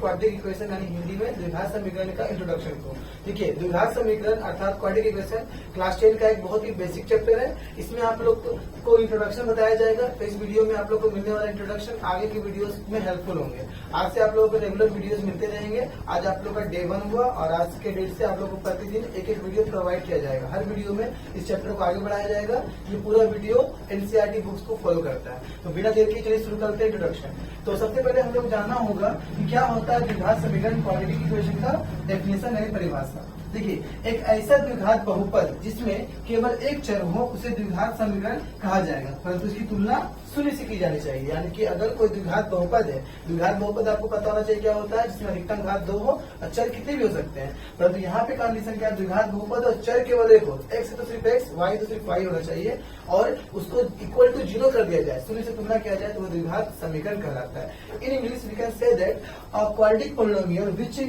Quadratic equation यानी हिंदी में द्विघात समीकरण का इंट्रोडक्शन को। देखिए, द्विघात समीकरण अर्थात क्वाड्रेटिक इक्वेशन क्लास 10 का एक बहुत ही बेसिक चैप्टर है। इसमें आप लोग को इंट्रोडक्शन बताया जाएगा। तो इस वीडियो में आप लोग को मिलने वाला इंट्रोडक्शन आगे की वीडियोस में हेल्पफुल होंगे। आज से आप लोगों को रेगुलर वीडियोस मिलते रहेंगे। आज आप लोग का डे 1 हुआ और आज के डेट से आप लोग को प्रतिदिन एक एक वीडियो प्रोवाइड किया जाएगा। हर वीडियो में इस चैप्टर को आगे बढ़ाया जाएगा। ये पूरा वीडियो एनसीईआरटी बुक्स को फॉलो करता है। तो बिना देर के चलिए शुरू करते हैं इंट्रोडक्शन। तो सबसे पहले हम लोग जानना होगा कि क्या होता है द्विघात समीकरण क्वाड्रेटिक इक्वेशन का डेफिनेशन यानी परिभाषा। देखिए, एक ऐसा द्विघात बहुपद जिसमें केवल एक चर हो उसे द्विघात समीकरण कहा जाएगा, परंतु इसकी तुलना शून्य से की जानी चाहिए। यानी कि अगर कोई द्विघात बहुपद है, द्विघात बहुपद आपको पता होना चाहिए क्या होता है, जिसमें अधिकतम घात 2 और चर कितने भी हो सकते हैं। परंतु यहाँ पे कंडीशन क्या है, द्विघात बहुपद और चर केवल एक हो, एक्स है तो सिर्फ एक्स, वाई तो सिर्फ वाई होना चाहिए और उसको इक्वल टू 0 कर दिया जाए, शून्य से तुलना किया जाए तो वो द्विघात समीकरण कहलाता है। In English we can say that a quadratic polynomial which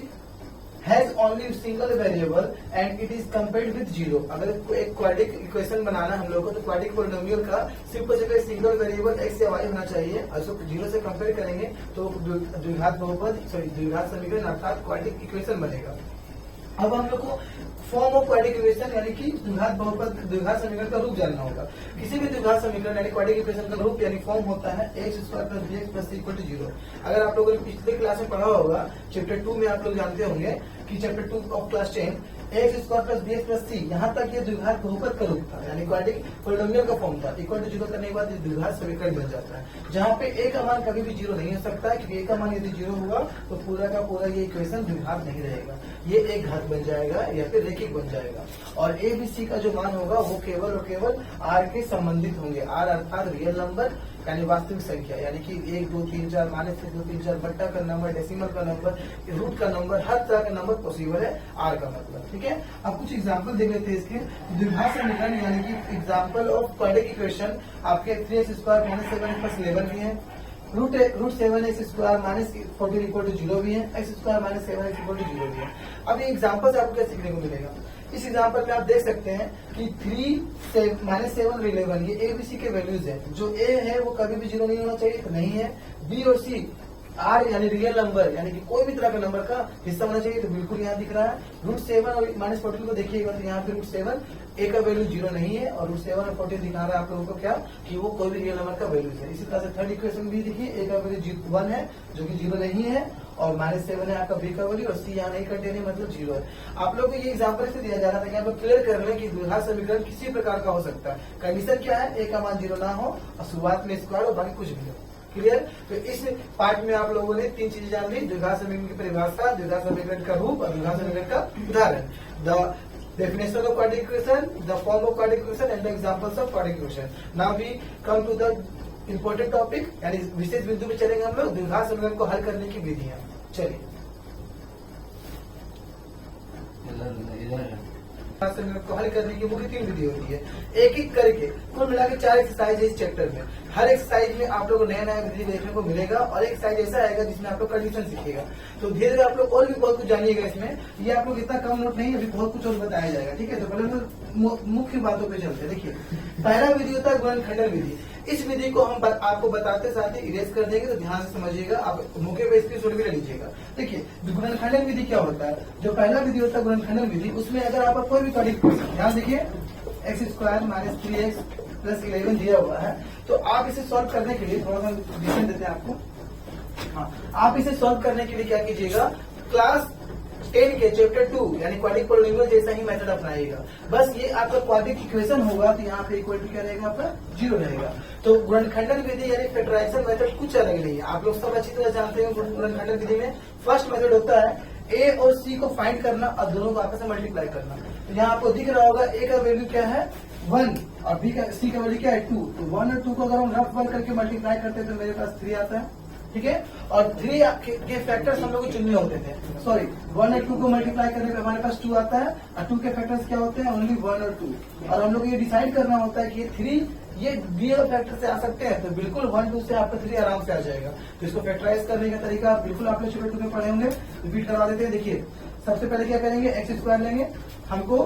has only single variable and it is compared with 0। अगर एक क्वाड्रेटिक इक्वेशन बनाना है हम लोग को तो क्वाड्रेटिक पोलिनोमियल का सिर्फ सिंगल वेरिएबल x या y होना चाहिए और उसको 0 से कंपेयर करेंगे तो द्विघात बहुपद द्विघात समीकरण अर्थात क्वाड्रेटिक इक्वेशन बनेगा। अब हम लोग को फॉर्म ऑफ क्वाड्रेटिक इक्वेशन यानी कि द्विघात बहुपद द्विघात समीकरण का रूप जानना होगा। किसी भी द्विघात समीकरण यानी क्वाड्रेटिक इक्वेशन का रूप यानी फॉर्म होता है x² + bx + c = 0। अगर आप लोगों ने पिछले क्लास में पढ़ा होगा चैप्टर 2 में, आप लोग जानते होंगे कि chapter 2 of class 10 x² + bx + c यहाँ तक ये द्विघात बहुपद का रूप था यानी क्वाड्रेटिक पोलिनोमियल का फॉर्म था। इक्वल टू 0 करने के बाद ये द्विघात समीकरण बन जाता है, जहाँ पे a का मान कभी भी 0 नहीं हो सकता है, क्योंकि a का मान यदि 0 होगा तो पूरा का पूरा ये इक्वेशन द्विघात नहीं रहेगा, ये एक घात बन जाएगा या फिर रेखिक बन जाएगा। और a b c का जो मान होगा वो केवल और केवल r के संबंधित होंगे। r अर्थात रियल नंबर यानी वास्तविक संख्या, यानी कि 1 2 3 4 -1 2 3 4 बट्टा का नंबर, डेसिमल का नंबर, रूट का नंबर, हर तरह का नंबर पॉसिबल है r का मतलब। ठीक है, अब कुछ एग्जांपल देख लेते हैं इसके। द्विघात समीकरण यानी कि एग्जांपल ऑफ क्वाड्रेटिक इक्वेशन आपके 3x² - 7x + 11 भी है, रूट 7x² - 14 = 0 भी है, x² - 7x = 0 भी है। अब ये एग्जांपल से आपको क्या सीखने को मिलेगा, इस एग्जांपल में आप देख सकते हैं कि 3 -7 और 11 ये ए बी सी के वैल्यूज है। जो ए है वो कभी भी 0 नहीं होना चाहिए, तो नहीं है। बी और सी आर यानी रियल नंबर यानी कि कोई भी तरह का नंबर का हिस्सा होना चाहिए, तो बिल्कुल यहाँ दिख रहा है। √7 और -14 को देखिएगा तो यहाँ पे √7 ए का वैल्यू 0 नहीं है और √7 और 14 दिखा रहा है आप लोगों को क्या कि वो कोई भी रियल नंबर का वैल्यू है। इसी तरह से थर्ड इक्वेशन भी देखिए, ए का वैल्यू 1 है जो कि 0 नहीं है और -7 है आपका बी का वैल्यू और सी यहाँ नहीं कंटेन है मतलब 0 है। आप लोग को ये एग्जाम्पल से दिया जा रहा था कि आप लोग क्लियर कर लें कि द्विघात समीकरण किसी प्रकार का हो सकता है। कंडीशन क्या है, ए का मान 0 ना हो और शुरुआत में स्क्वायर और बाकी कुछ भी हो। क्लियर। तो इस पार्ट में आप लोगों ने 3 चीजें जान ली, द्विघात समीकरण की परिभाषा, द्विघात समीकरण का रूप और द्विघात समीकरण का उदाहरण। The definition of quadratic equation, the form of quadratic equation and the examples of quadratic equation. Now we come to the important topic यानी विशेष बिंदु पे चलेंगे हम लोग, द्विघात समीकरण को हल करने की विधियां। चलिए, समीकरण को हल करने की मुख्य 3 विधि होती है, एक एक करके। कुल मिला के 4 एक्सरसाइज है इस चैप्टर में। हर एक्सरसाइज में आप लोगों को नया नया विधि देखने को मिलेगा और एक एक्सरसाइज ऐसा आएगा जिसमें आप लोग कंडीशन सीखेगा। तो धीरे धीरे आप लोग और भी बहुत कुछ जानिएगा इसमें। ये आप लोग इतना कम नोट नहीं, अभी बहुत कुछ और बताया जाएगा। ठीक है, तो पहले हम मुख्य बातों पे चलते हैं। देखिए, पहला विधि होता है गुणनखंडन विधि। इस विधि को हम आपको बताते साथ ही इरेज कर देंगे, तो ध्यान से समझिएगा, आप मौके पे स्क्रीनशॉट भी ले लीजिएगा। देखिए, गुणनखंडन विधि क्या होता है, जो पहला विधि होता है गुणनखंडन विधि, उसमें अगर आपका कोई भी क्वाड्रेटिक इक्वेशन, ध्यान देखिए, x² - 3x + 11 दिया हुआ है, तो आप इसे सॉल्व करने के लिए थोड़ा सा डिसीजन देते हैं आपको। हाँ, आप इसे सॉल्व करने के लिए क्या कीजिएगा, क्लास 10 के चैप्टर 2 यानी क्वाड्रेटिक पोलिनोमियल जैसा ही मेथड अपनाइएगा। बस ये आपका क्वाड्रेटिक इक्वेशन होगा तो यहाँ पे इक्वल टू क्या रहेगा, आपका 0 रहेगा। तो गुणनखंडन विधि यानी फैक्टराइजेशन मेथड कुछ अलग नहीं है। आप लोग सब अच्छी तरह जानते हैं गुणनखंडन विधि में फर्स्ट मेथड होता है ए और सी को फाइंड करना और दोनों को आपस में मल्टीप्लाई करना। तो यहाँ आपको दिख रहा होगा ए का वैल्यू क्या है 1 और सी का वैल्यू क्या है 2। तो 1 और 2 को अगर हम रफ वर्क करके मल्टीप्लाई करते हैं तो मेरे पास 3 आता है। ठीक है, और 3 के फैक्टर्स हम लोग को चुनने होते थे। सॉरी, 1 और 2 को मल्टीप्लाई करने पे हमारे पास 2 आता है और 2 के फैक्टर्स क्या होते हैं, ओनली 1 और 2। और हम लोग ये डिसाइड करना होता है कि ये 3 ये दिए हुए फैक्टर से आ सकते हैं, तो बिल्कुल 1 2 से आपका 3 आराम से आ जाएगा। तो इसको फैक्टराइज करने का तरीका बिल्कुल आप लोग चैप्टर 2 में पढ़े होंगे, रिपीट करवा देते हैं। देखिए, सबसे पहले क्या करेंगे, x² लेंगे, हमको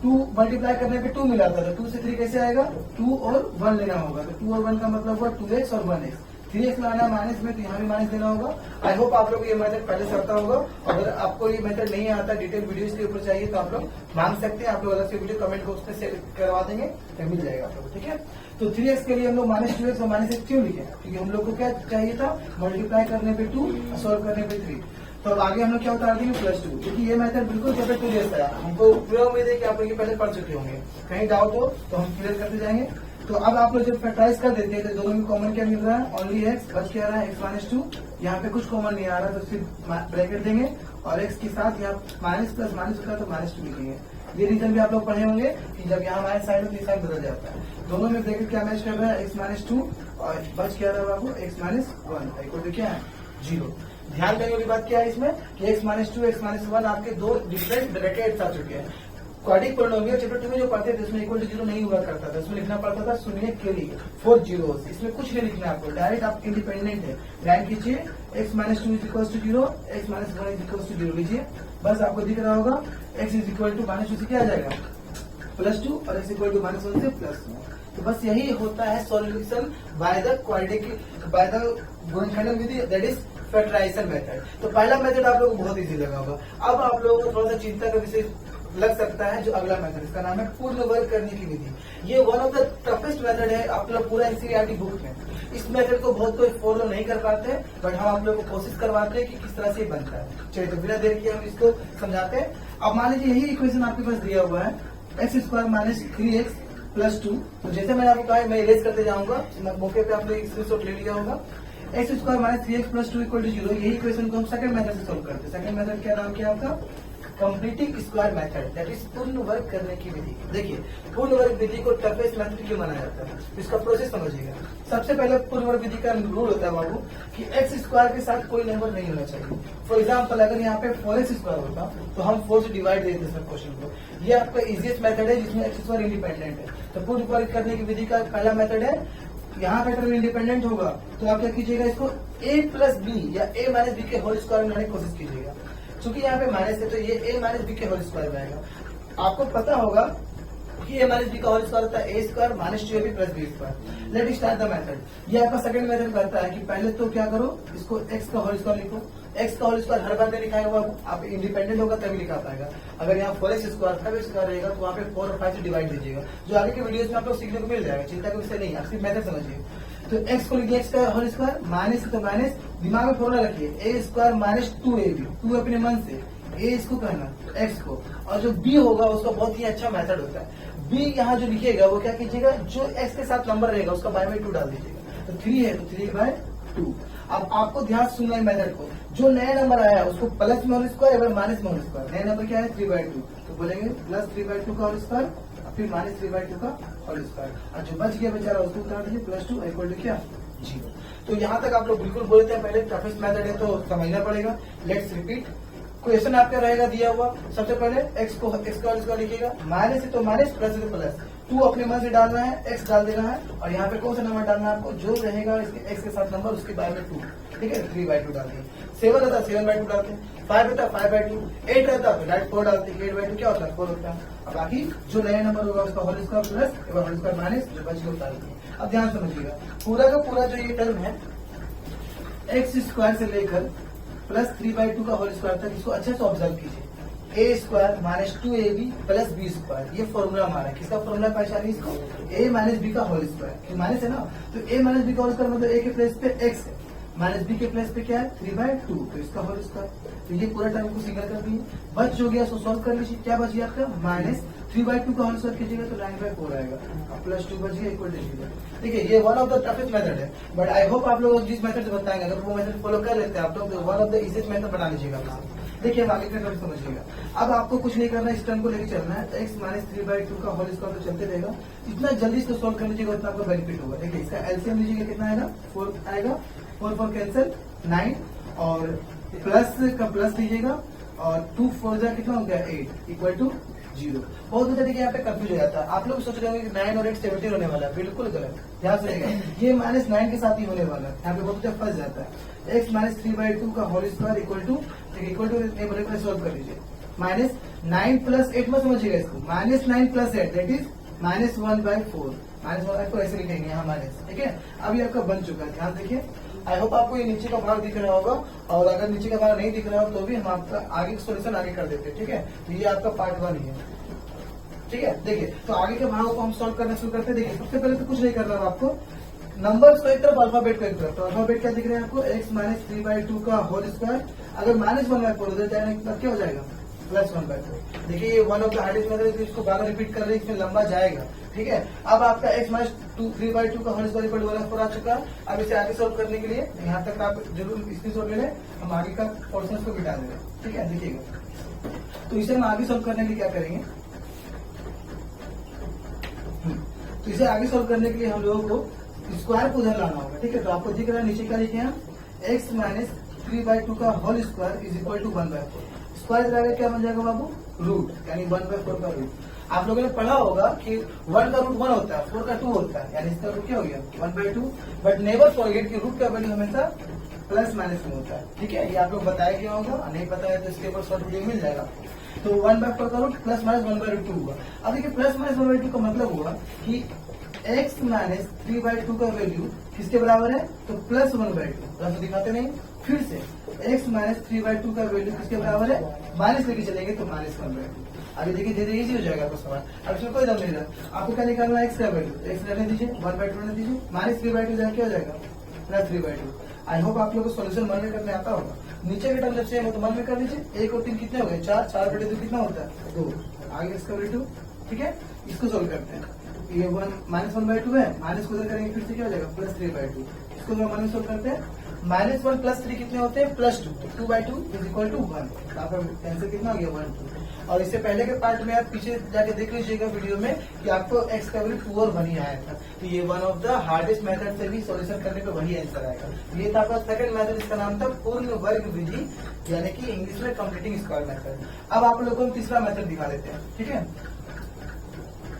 2 मल्टीप्लाई करने पे 2 मिला था, तो 2 से 3 कैसे आएगा, 2 और 1 लेना होगा। तो 2 और 1 का मतलब हुआ 2x और 1x। 3x लाना है माइनस में, तो यहाँ भी माइनस देना होगा। आई होप आप लोग ये मेथड पहले से आता होगा। अगर आपको ये मेथड नहीं आता, डिटेल वीडियो इसके ऊपर चाहिए तो आप लोग मांग सकते हैं। आप लोग अलग से वीडियो कमेंट बॉक्स में शेयर करवा देंगे तो मिल जाएगा आप लोग, ठीक है। तो 3x के लिए हम लोग -2x और -x क्यों लिखे, क्योंकि हम लोग को क्या चाहिए था, मल्टीप्लाई करने पे 2 और सोल्व करने पे 3। तो अब आगे हम लोग क्या उतार देंगे +2, क्योंकि ये मेथड बिल्कुल चैप्टर 2 जैसा है। हमको पूरा उम्मीद है कि आप लोग ये पहले पढ़ चुके होंगे, कहीं डाउट हो तो हम क्लियर करते जाएंगे। तो अब आप लोग जब फैक्टराइज कर देते हैं तो दोनों में कॉमन क्या मिल रहा है, ओनली x, बच क्या रहा है x -2। यहाँ पे कुछ कॉमन नहीं आ रहा तो सिर्फ ब्रैकेट देंगे और x के साथ यहाँ माइनस प्लस माइनस होता है तो -2 लिखेंगे। ये रीजन भी आप लोग पढ़े होंगे कि जब यहाँ माइनस साइड हो तो साइड बदल जाता है। दोनों में ब्रैकेट क्या मैच कर रहा है, x -2 और बच क्या रहा है आपको x -1 इक्वल टू क्या है 0। ध्यान देने वाली बात क्या है इसमें कि x -2 x -1 आपके दो डिफरेंट ब्रैकेट आ चुके हैं। क्वाड्रिक पोलिनोमियल चैप्टर 2 में जो पढ़ते थे उसमें इक्वल टू 0 नहीं हुआ करता था, उसमें लिखना पड़ता था शून्य के लिए 4 zeros। इसमें कुछ नहीं लिखना आपको, डायरेक्ट आप इंडिपेंडेंट है। लाइन कीजिए x -2 is equal to 0, x -1 is equal to 0 लीजिए, बस आपको दिख रहा होगा x इज इक्वल टू -2 से क्या आ जाएगा +2 और x इक्वल टू -1 से +1। तो बस यही होता है solution by the quadratic by the गुणनखंडन विधि, दैट इज फैक्टराइजेशन मेथड। तो पहला मेथड आप लोगों को बहुत इजी लगा होगा। अब आप लोगों को थोड़ा सा चिंता का विषय लग सकता है जो अगला मेथड, इसका नाम है पूर्ण वर्ग करने की विधि। ये one of the toughest method है आप लोग पूरा एनसीईआरटी बुक में। इस मेथड को बहुत कोई फॉलो नहीं कर पाते, बट हम आप लोग को कोशिश करवाते हैं कि किस तरह से ये बनता है। चलिए तो बिना देर किए हम इसको समझाते हैं। अब मान लीजिए यही इक्वेशन आपके पास दिया हुआ है, x² - 3x + 2। तो जैसे मैंने आपको कहा मैं इरेज करते जाऊंगा, मौके पे आप लोग स्क्रीनशॉट ले लिया होगा। x² - 3x + 2 = 0। यही इक्वेशन को हम सेकंड मेथड से सोल्व करते हैं। सेकंड मेथड क्या नाम क्या आपका, completing square method, that is पूर्ण वर्ग करने की विधि। देखिए पूर्ण वर्ग विधि को टफेस्ट मेथड क्यों माना जाता है, इसका प्रोसेस समझिएगा। सबसे पहले पूर्ण वर्ग विधि का रूल होता है बाबू कि x² के साथ कोई नंबर नहीं होना चाहिए। फॉर एग्जाम्पल अगर यहाँ पे 4x² होता तो हम 4 से डिवाइड देते सब क्वेश्चन को। ये आपका इजीएस्ट मेथड है जिसमें x² इंडिपेंडेंट है। तो पूर्ण वर्ग करने की विधि का पहला मेथड है, यहाँ फैक्टर इंडिपेंडेंट होगा तो आप क्या कीजिएगा, इसको a + b या a - b के होल स्क्वायर में लाने की कोशिश कीजिएगा। क्योंकि यहाँ पे माइनस है तो ये a - b के होल स्क्वायर में आएगा। आपको पता होगा कि a - b का होल स्क्वायर होता है a² - 2ab + b²। Let start the method. ये आपका सेकंड मेथड करता है कि पहले तो क्या करो, इसको x का होल स्क्वायर लिखो। x का होल स्क्वायर हर बार नहीं लिखाएगा, वो आप इंडिपेंडेंट होगा तभी लिखा पाएगा। अगर यहाँ 4x² 5x² रहेगा तो वहाँ पे 4 और 5 से डिवाइड दीजिएगा, जो आगे के वीडियोस में आप लोग सीखने को मिल जाएगा। चिंता का विषय नहीं है, आप सिर्फ मेथड समझिए। तो x को लिखिए x का होल स्क्वायर, माइनस तो माइनस, दिमाग में फॉर्मूला रखिए a² - 2ab, 2 अपने मन से, a इसको कहना x को, और जो b होगा उसका बहुत ही अच्छा मेथड होता है। b यहाँ जो लिखिएगा वो क्या कीजिएगा, जो x के साथ नंबर रहेगा उसका /2 डाल दीजिएगा। तो 3 है तो 3/2। अब आपको ध्यान सुनना है मेथड को, जो नया नंबर आया उसको प्लस में होल स्क्वायर या माइनस में होल स्क्वायर। नया नंबर क्या है 3/2, तो बोलेंगे +3/2 का होल स्क्वायर फिर -3/2 का होल स्क्वायर, और जो बच गया बेचारा उसको उतार दीजिए +2 इक्वल टू क्या 0। तो यहाँ तक आप लोग बिल्कुल बोलते हैं, पहले टफेस्ट मेथड है तो समझना पड़ेगा। Let's repeat. क्वेश्चन आपका रहेगा दिया हुआ, सबसे पहले x को x का होल स्क्वायर लिखिएगा, माइनस है तो माइनस, प्लस है तो प्लस। 2 अपने मन से डालना है, x डाल देना है, और यहाँ पे कौन सा नंबर डालना है आपको, जो रहेगा इसके x के साथ नंबर उसके /2, ठीक है। 3/2 डाल दिए। 7 रहता 7/2 डालते हैं, 5 रहता 5/2, 8 रहता तो डायरेक्ट 4 डालते हैं। 8/2 क्या होता है 4 होता है। अब बाकी जो नया नंबर होगा उसका होल स्क्वायर प्लस एक होल स्क्वायर माइनस, जो बच गया उतार दिए। अब ध्यान समझिएगा, पूरा का पूरा जो ये टर्म है x² से लेकर +3/2 का होल स्क्वायर तक, इसको अच्छे से ऑब्जर्व कीजिए। a² - 2ab + b², ये फॉर्मूला हमारा, किसका फॉर्मूला पहचानिए इसको, a - b का होल स्क्वायर। माइनस है ना, तो a - b का होल स्क्वायर मतलब a के प्लेस पे x है, -b के प्लेस पे क्या है 3/2, तो इसका होल स्क्वायर। तो ये पूरा टर्म को सिंगल कर दिए, बच जो गया उसको सॉल्व कर लीजिए। क्या बच गया आपका, -3/2 का होल स्क्वायर कीजिएगा तो 9/4 आएगा, +2 बच गया इक्वल टू 0। देखिए ये one of the toughest method है, बट आई होप आप लोग जिस मेथड से बताएंगे अगर वो मेथड फॉलो कर लेते हैं आप लोग, तो one of the easiest method बना लीजिएगा। देखिए अब आगे का टर्म समझिएगा। अब आपको कुछ नहीं करना, इस टर्म को लेकर चलना है। x - 3/2 का होल स्क्वायर तो चलते रहेगा, जितना जल्दी इसको सॉल्व कर लीजिएगा उतना आपको बेनिफिट होगा। देखिए इसका एलसीएम लीजिएगा, कितना आएगा 4 आएगा, 4 कैंसिल 9, और प्लस का प्लस लीजिएगा, और 2 4 जा कितना हो गया 8 इक्वल टू 0। बहुत बच्चा देखिए यहाँ पे कंफ्यूज हो जाता है। आप लोग सोच रहे होंगे कि 9 और 8 17 होने वाला है, बिल्कुल गलत। ध्यान सुनिएगा, ये -9 के साथ ही होने वाला है। यहाँ पे बहुत बच्चा फंस जाता है। x - 3/2 का whole square equal to solve कर लीजिए। -9 + 8 मत समझिएगा इसको, -9 + 8 दैट इज -1/4, -1/4 को ऐसे लिखेंगे यहाँ माइनस, ठीक है। अभी आपका बन चुका है, ध्यान देखिए। आई होप आपको ये नीचे का भाग दिख रहा होगा, और अगर नीचे का भाग नहीं दिख रहा हो तो भी हम आपका आगे सोल्यूशन आगे कर देते हैं, ठीक है। तो ये आपका पार्ट 1 ही है, ठीक है। देखिए, तो आगे के भागों को हम सॉल्व करना शुरू करते हैं। देखिए, सबसे पहले तो कुछ नहीं करना है आपको, नंबर्स को एक तरफ, अल्फाबेट को एक तरफ। तो अल्फाबेट क्या दिख रहा है आपको, x माइनस 3/2 का होल स्क्वायर। अगर -1/4 हो जाए मतलब क्या हो जाएगा, +1/4। देखिए, ये one of the hardest method है, इसको बार रिपीट कर रहे हैं, इसमें लंबा जाएगा, ठीक है। अब आपका x माइनस 3/2 का होल स्क्वायर 1/4 आ चुका है। अब इसे आगे सॉल्व करने के लिए यहाँ तक आप जरूर स्क्रीनशॉट ले लें, हम आगे का पोर्शन को मिटा देंगे, ठीक है। देखिएगा, तो इसे हम आगे सॉल्व करने के लिए क्या करेंगे, तो इसे आगे सॉल्व करने के लिए हम लोगों को स्क्वायर को उधर लाना होगा, ठीक है। तो आपको दिख रहा है नीचे क्या लिखे हैं, x माइनस 3/2 का whole square is equal to 1/4। Square लगाकर क्या बन जाएगा बाबू, रूट, यानी 1/4 का रूट। आप लोगों ने पढ़ा होगा कि 1 का रूट 1 होता है, 4 का 2 होता है, यानी इसका रूट क्या हो गया 1/2। बट नेवर फॉरगेट कि रूट का वैल्यू हमेशा प्लस माइनस में होता है, ठीक है। ये आप लोग बताया गया होगा, नहीं पता है तो इसके ऊपर शॉर्ट वीडियो मिल जाएगा। तो 1/4 का रूट प्लस माइनस 1/2 हुआ। अब देखिए, प्लस माइनस 1/2 का मतलब हुआ कि x माइनस 3/2 का वैल्यू किसके बराबर है, तो +1/2। प्लस दिखाते नहीं, फिर से x माइनस 3/2 का वैल्यू किसके बराबर है, माइनस लेके चलेंगे तो -1/2। आगे देखिए, धीरे इजी हो जाएगा आपका सवाल। अब इसमें कोई दम नहीं रहा, आपको क्या निकालना है, x का वैल्यू, x रहने दीजिए, 1/2 रहने दीजिए, -3/2 जाए क्या हो जाएगा, +3/2। आई होप आप लोग को सोल्यूशन मन में करने आता होगा। नीचे के टर्म जब सेम हो तो मन में कर लीजिए। 1 और 3 कितने हो गए, 4, 4/2 कितना होता है, 2। आगे इसका वैल्यू, ठीक है। इसको सोल्व करते हैं। ये -1/2 है, माइनस को उधर करेंगे, फिर से क्या हो जाएगा, +3/2। इसको हम मन में सोल्व करते हैं। -1 + 3 कितने होते हैं, +2। 2/2 इज इक्वल टू 1। आपका आंसर कितना हो गया, 1, 2। और इससे पहले के पार्ट में आप पीछे जाके देख लीजिएगा वीडियो में कि आपको x का वैल्यू 2 और 1 ही आया था। तो ये one of the hardest method से भी सॉल्यूशन करने पे वही आंसर आएगा। ये था आपका सेकंड मेथड, इसका नाम था पूर्ण वर्ग विधि, यानी कि इंग्लिश में कंप्लीटिंग स्क्वायर मेथड। अब आप लोगों को तीसरा मेथड दिखा देते हैं, ठीक है।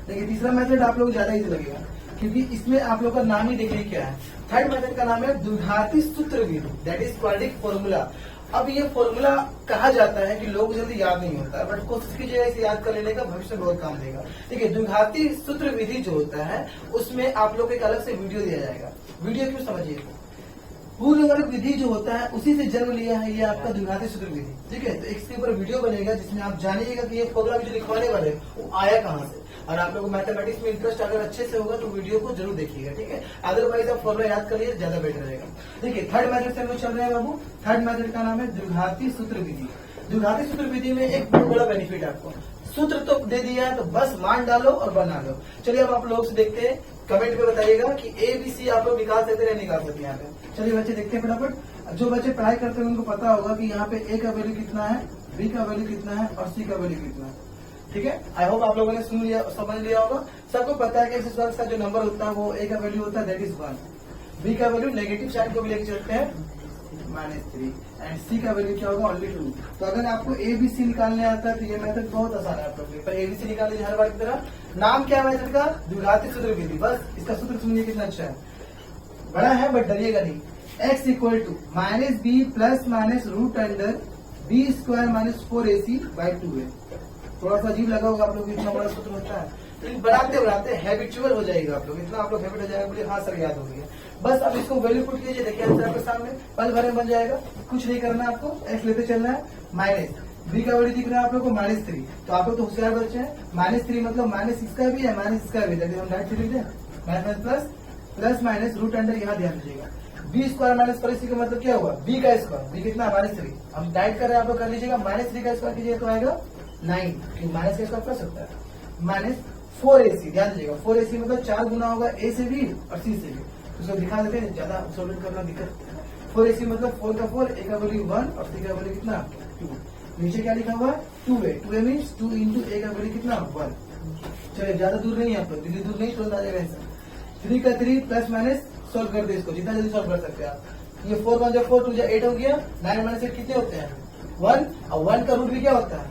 देखिए, तीसरा मेथड आप लोग को ज्यादा इजी लगेगा, क्योंकि इसमें आप लोग का नाम ही देखिए क्या है। थर्ड मेथड का नाम है द्विघाती सूत्र विधि, दैट इज क्वाड्रेटिक फॉर्मूला। अब ये फॉर्मूला कहा जाता है कि लोग जल्दी याद नहीं होता है, बट कोशिश कीजिएगा इसे याद कर लेने का, भविष्य में बहुत काम देगा। देखिए, द्विघाती सूत्र विधि जो होता है उसमें आप लोग एक अलग से वीडियो दिया जाएगा। वीडियो क्यों, समझिए। पूर्ण वर्ग विधि जो होता है उसी से जन्म लिया है ये आपका द्विघाती सूत्र विधि, ठीक है। तो इसके ऊपर वीडियो बनेगा जिसमें आप जानिएगा कि ये फॉर्मूला जो लिखवाने वाले वो आया कहाँ से। और आप लोग को मैथमेटिक्स में इंटरेस्ट अगर अच्छे से होगा तो वीडियो को जरूर देखिएगा, ठीक है। अदरवाइज आप फॉर्मूला याद कर लीजिए, ज्यादा बेटर रहेगा। देखिए, थर्ड मेथड से हम लोग चल रहे हैं बाबू। थर्ड मेथड का नाम है द्विघाती सूत्र विधि। द्विघाती सूत्र विधि में एक बहुत बड़ा बेनिफिट है आपको, सूत्र तो दे दिया है तो बस मान डालो और बना लो। चलिए अब आप लोगों से देखते हैं, कमेंट में बताइएगा कि ABC आप लोग निकाल सकते हैं नहीं निकाल सकते यहाँ पे। चलिए बच्चे देखते हैं फटाफट। जो बच्चे पढ़ाई करते हैं उनको पता होगा कि यहाँ पे A का वैल्यू कितना है, B का वैल्यू कितना है और C का वैल्यू कितना है, ठीक है। आई होप आप लोगों ने सुन लिया, समझ लिया होगा। सबको पता है कि इस वर्ग का जो नंबर होता है वो A का वैल्यू होता है, दैट इज 1। B का वैल्यू नेगेटिव साइड को भी लेके चलते हैं, -3। एंड C का वैल्यू क्या होगा, ओनली 2। तो अगर आपको ABC निकालने आता है तो ये मेथड बहुत आसान है आप लोग के लिए। पर ABC निकाल लीजिए हर बार की तरह। नाम क्या है मेथड का, द्विघाती सूत्र विधि। बस इसका सूत्र सुनिए कितना अच्छा है, बड़ा है बट डरिएगा नहीं। x equal to -b plus minus root under b square -4ac/2 है। थोड़ा सा अजीब लगा होगा आप लोग, इतना बड़ा सूत्र होता है। तो बढ़ाते बढ़ाते हैबिचुअल हो जाएगा आप लोग, इतना आप लोग हैबिट हो जाएगा, बोले हाँ सर याद हो गया। बस अब इसको वैल्यू पुट कीजिए, देखिए आंसर आपके सामने पल भर में बन जाएगा। कुछ नहीं करना आपको, x लेते चलना है। माइनस b का वैल्यू दिख रहा है आप लोग को -3। तो आप लोग तो होशियार बच्चे हैं, -3 मतलब माइनस इसका भी है माइनस इसका भी, हम डायरेक्ट लिख दें minus plus plus minus root under, यहाँ ध्यान दीजिएगा। b स्क्वायर -4ac का मतलब क्या होगा, b का स्क्वायर, b कितना -3। हम डाइट कर रहे हैं, आप लोग कर लीजिएगा। -3 का स्क्वायर कीजिएगा तो आएगा 9, क्योंकि माइनस का स्क्वायर प्लस होता है। -4ac, ध्यान दीजिएगा 4ac मतलब 4 गुना होगा a से भी और c से भी। उसको दिखा देते हैं, ज्यादा सोल्व करना दिक्कत। 4ac मतलब 4 का 4, a का वैल्यू 1 और c का वैल्यू कितना 2। नीचे क्या लिखा हुआ है 2a, 2a means 2 into a का वैल्यू कितना 1। चलिए ज्यादा दूर नहीं है आप लोग, दिल्ली दूर नहीं, तुरंत आ जाएगा आंसर। 3 का 3 प्लस माइनस सोल्व कर दे इसको, जितना जल्दी सोल्व कर सकते हैं आप। ये 4 1 4 2 8 हो गया। 9 -8 कितने होते हैं 1, और 1 का रूट भी क्या होता है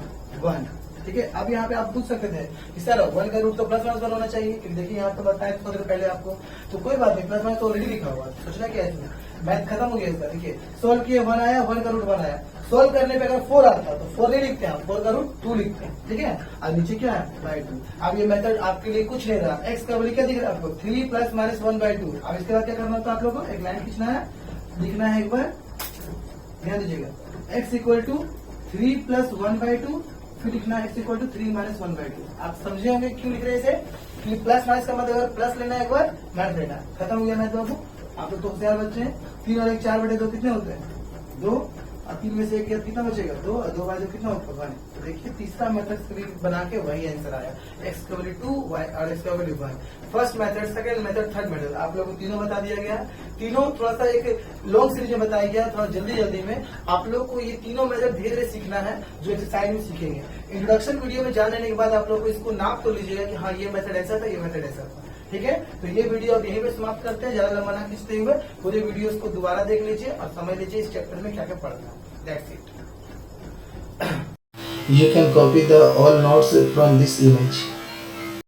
1। ठीक है। अब यहाँ पे आप पूछ सकते थे कि सर 1 का रूट तो प्लस माइनस 1 होना चाहिए, क्योंकि देखिए यहाँ पे बताया था पहले आपको, तो कोई बात नहीं, प्लस माइनस तो ऑलरेडी लिखा हुआ, सोचना क्या है इसमें, मैथ खत्म हो गया इसका। देखिए सोल्व किए 1 आया, 1 का रूट 1 आया, सोल्व करने पे अगर 4 आता तो 4 नहीं लिखते हैं, 4 का रूट 2 लिखते हैं, ठीक है। अब नीचे क्या है बाई 2। अब ये मेथड आपके लिए कुछ नहीं रहा, एक्स का वैल्यू क्या दिख रहा है आपको 3 प्लस माइनस 1/2। अब इसके बाद क्या करना होता है आप लोगों को, एक लाइन खींचना है, लिखना है एक बार, ध्यान दीजिएगा, एक्स इक्वल टू 3 प्लस 1/2, फिर लिखना है एक्स इक्वल टू 3 माइनस 1/2। आप समझे होंगे क्यों लिख रहे हैं इसे, कि प्लस माइनस का मतलब अगर प्लस लेना है एक बार माइनस लेना है, खत्म हो गया मैथ बाबू। आप लोग तो होशियार बच्चे हैं। 3 और 1 4/2 कितने होते हैं 2, और 3 में से 1 कितना बचेगा 2, और 2/2 कितना होगा 1। तो देखिए तीसरा मेथड बना के वही आंसर आया, एक्स का वैल्यू 2 और एक्स का value 1। First method, second method, third method आप लोगों को तीनों बता दिया गया। तीनों थोड़ा सा एक लॉन्ग सीरीज में बताया गया, थोड़ा जल्दी में। आप लोग को ये तीनों मेथड धीरे धीरे सीखना है, जो एक्सरसाइज में सीखेंगे। इंट्रोडक्शन वीडियो में जान लेने के बाद आप लोग को इसको नाप तो लीजिएगा कि हाँ ये मेथड ऐसा था, ये मेथड ऐसा था, ठीक है। तो ये वीडियो अब यहीं पे समाप्त करते हैं, ज्यादा लंबा ना खींचते हुए पूरे वीडियोस को दोबारा देख लीजिए और समझ लीजिए इस चैप्टर में क्या क्या पढ़ना है। That's it. You can copy the all notes from this image.